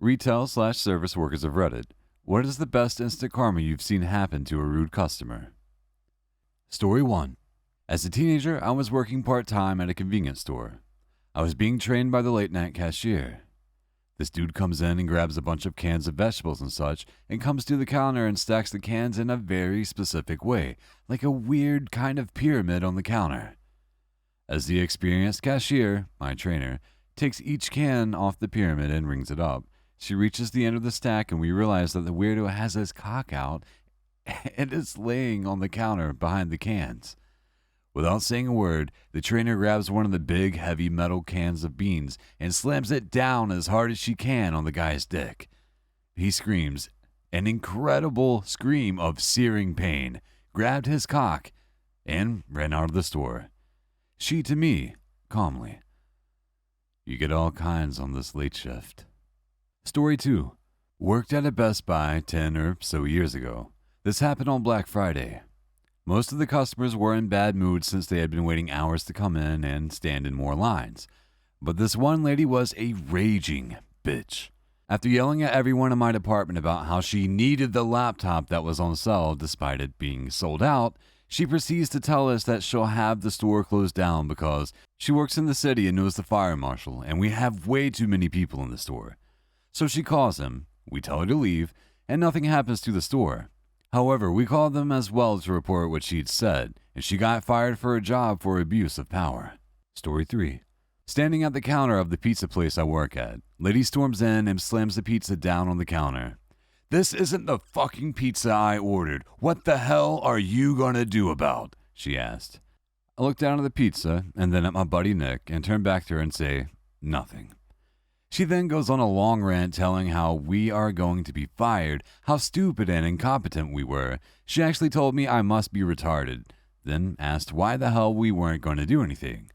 Retail/service workers of Reddit. What is the best instant karma you've seen happen to a rude customer? Story 1. As a teenager, I was working part-time at a convenience store. I was being trained by the late-night cashier. This dude comes in and grabs a bunch of cans of vegetables and such and comes to the counter and stacks the cans in a very specific way, like a weird kind of pyramid on the counter. As the experienced cashier, my trainer, takes each can off the pyramid and rings it up, she reaches the end of the stack and we realize that the weirdo has his cock out and is laying on the counter behind the cans. Without saying a word, the trainer grabs one of the big, heavy metal cans of beans and slams it down as hard as she can on the guy's dick. He screams, an incredible scream of searing pain, grabbed his cock, and ran out of the store. She to me, calmly. You get all kinds on this late shift. Story 2. Worked at a Best Buy 10 or so years ago. This happened on Black Friday. Most of the customers were in bad moods since they had been waiting hours to come in and stand in more lines. But this one lady was a raging bitch. After yelling at everyone in my department about how she needed the laptop that was on sale despite it being sold out, she proceeds to tell us that she'll have the store closed down because she works in the city and knows the fire marshal, and we have way too many people in the store. So she calls him, we tell her to leave, and nothing happens to the store. However, we called them as well to report what she'd said, and she got fired for a job for abuse of power. Story 3. Standing at the counter of the pizza place I work at, lady storms in and slams the pizza down on the counter. This isn't the fucking pizza I ordered. What the hell are you gonna do about? She asked. I looked down at the pizza and then at my buddy Nick and turned back to her and say, nothing. She then goes on a long rant telling how we are going to be fired, how stupid and incompetent we were. She actually told me I must be retarded, then asked why the hell we weren't going to do anything.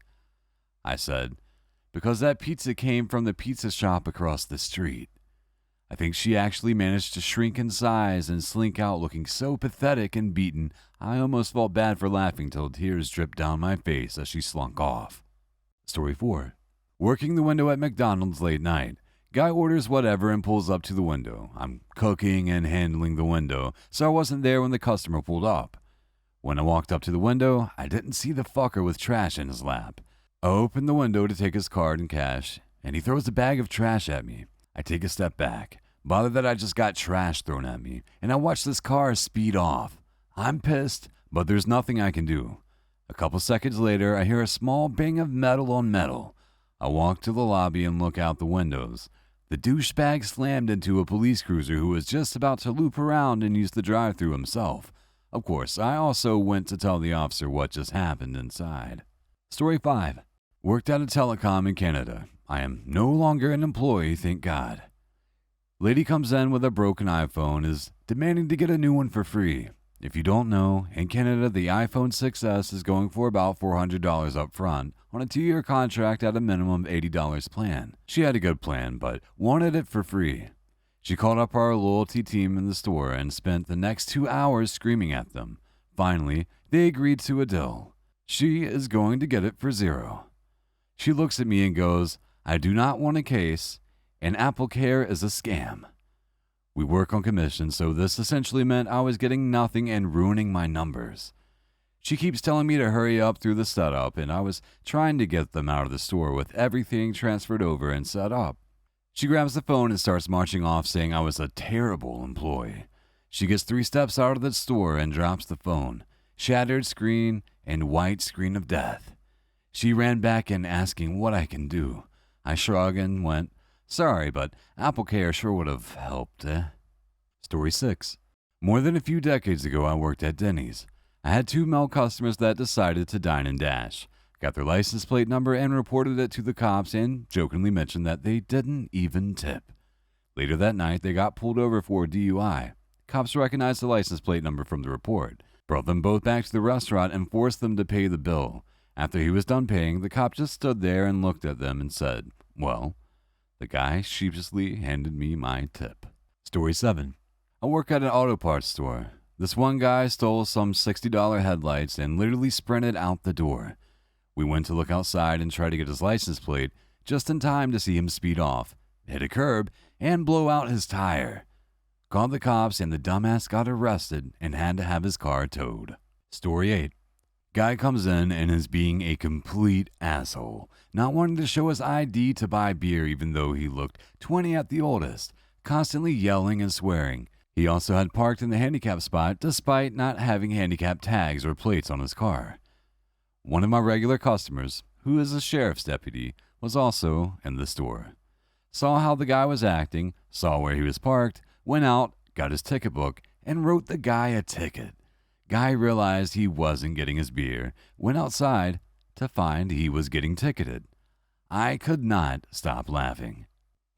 I said, because that pizza came from the pizza shop across the street. I think she actually managed to shrink in size and slink out looking so pathetic and beaten, I almost felt bad for laughing till tears dripped down my face as she slunk off. Story 4. Working the window at McDonald's late night. Guy orders whatever and pulls up to the window. I'm cooking and handling the window, so I wasn't there when the customer pulled up. When I walked up to the window, I didn't see the fucker with trash in his lap. I opened the window to take his card and cash, and he throws a bag of trash at me. I take a step back, bothered that I just got trash thrown at me, and I watch this car speed off. I'm pissed, but there's nothing I can do. A couple seconds later, I hear a small bang of metal on metal. I walk to the lobby and look out the windows. The douchebag slammed into a police cruiser who was just about to loop around and use the drive-thru himself. Of course, I also went to tell the officer what just happened inside. Story 5. Worked at a Telecom in Canada. I am no longer an employee, thank God. Lady comes in with a broken iPhone, is demanding to get a new one for free. If you don't know, in Canada, the iPhone 6S is going for about $400 up front on a 2-year contract at a minimum of $80 plan. She had a good plan, but wanted it for free. She called up our loyalty team in the store and spent the next 2 hours screaming at them. Finally, they agreed to a deal. She is going to get it for $0. She looks at me and goes, I do not want a case, and AppleCare is a scam. We work on commission, so this essentially meant I was getting nothing and ruining my numbers. She keeps telling me to hurry up through the setup, and I was trying to get them out of the store with everything transferred over and set up. She grabs the phone and starts marching off saying I was a terrible employee. She gets 3 steps out of the store and drops the phone. Shattered screen and white screen of death. She ran back in asking what I can do. I shrugged and went, sorry, but AppleCare sure would have helped, Story 6. More than a few decades ago, I worked at Denny's. I had 2 male customers that decided to dine and dash. Got their license plate number and reported it to the cops and jokingly mentioned that they didn't even tip. Later that night, they got pulled over for DUI. Cops recognized the license plate number from the report, brought them both back to the restaurant and forced them to pay the bill. After he was done paying, the cop just stood there and looked at them and said, well, the guy sheepishly handed me my tip. Story 7. I work at an auto parts store. This one guy stole some $60 headlights and literally sprinted out the door. We went to look outside and try to get his license plate just in time to see him speed off, hit a curb, and blow out his tire. Called the cops and the dumbass got arrested and had to have his car towed. Story 8. Guy comes in and is being a complete asshole, not wanting to show his ID to buy beer even though he looked 20 at the oldest, constantly yelling and swearing. He also had parked in the handicap spot despite not having handicap tags or plates on his car. One of my regular customers, who is a sheriff's deputy, was also in the store. Saw how the guy was acting, saw where he was parked, went out, got his ticket book, and wrote the guy a ticket. Guy realized he wasn't getting his beer, went outside to find he was getting ticketed. I could not stop laughing.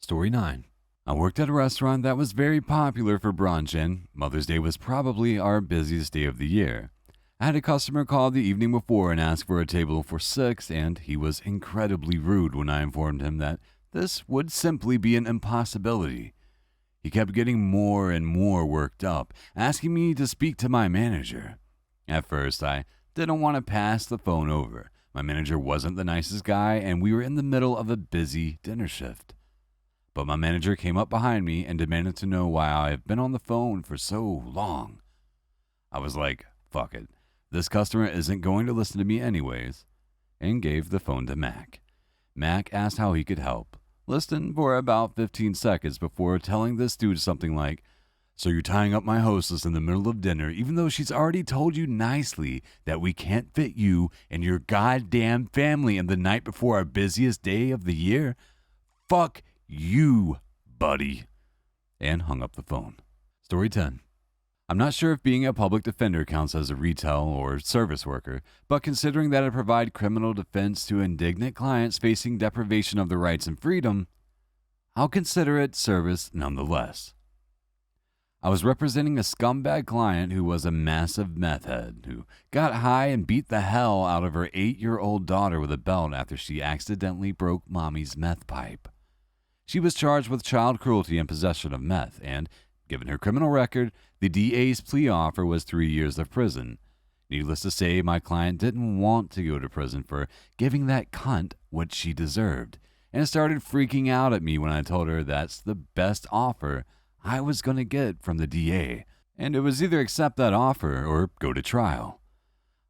Story 9. I worked at a restaurant that was very popular for brunch, and Mother's Day was probably our busiest day of the year. I had a customer call the evening before and ask for a table for 6, and he was incredibly rude when I informed him that this would simply be an impossibility. He kept getting more and more worked up, asking me to speak to my manager. At first, I didn't want to pass the phone over. My manager wasn't the nicest guy, and we were in the middle of a busy dinner shift. But my manager came up behind me and demanded to know why I've been on the phone for so long. I was like, fuck it. This customer isn't going to listen to me anyways, and gave the phone to Mac. Mac asked how he could help. Listened for about 15 seconds before telling this dude something like, "So you're tying up my hostess in the middle of dinner even though she's already told you nicely that we can't fit you and your goddamn family in the night before our busiest day of the year? Fuck you, buddy." And hung up the phone. Story 10. I'm not sure if being a public defender counts as a retail or service worker, but considering that I provide criminal defense to indignant clients facing deprivation of their rights and freedom, I'll consider it service nonetheless. I was representing a scumbag client who was a massive meth head who got high and beat the hell out of her 8-year-old daughter with a belt after she accidentally broke mommy's meth pipe. She was charged with child cruelty and possession of meth, and given her criminal record, the DA's plea offer was 3 years of prison. Needless to say, my client didn't want to go to prison for giving that cunt what she deserved, and started freaking out at me when I told her that's the best offer I was going to get from the DA, and it was either accept that offer or go to trial.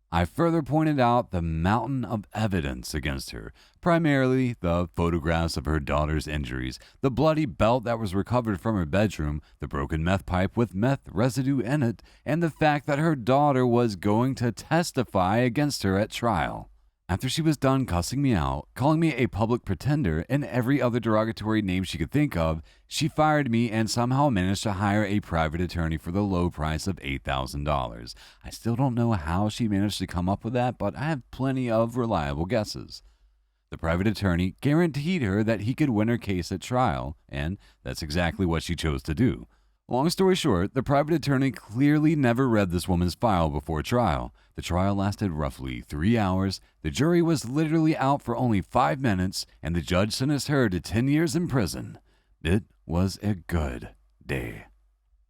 I further pointed out the mountain of evidence against her, primarily the photographs of her daughter's injuries, the bloody belt that was recovered from her bedroom, the broken meth pipe with meth residue in it, and the fact that her daughter was going to testify against her at trial. After she was done cussing me out, calling me a public pretender, and every other derogatory name she could think of, she fired me and somehow managed to hire a private attorney for the low price of $8,000. I still don't know how she managed to come up with that, but I have plenty of reliable guesses. The private attorney guaranteed her that he could win her case at trial, and that's exactly what she chose to do. Long story short, the private attorney clearly never read this woman's file before trial. The trial lasted roughly 3 hours, the jury was literally out for only 5 minutes, and the judge sentenced her to 10 years in prison. It was a good day.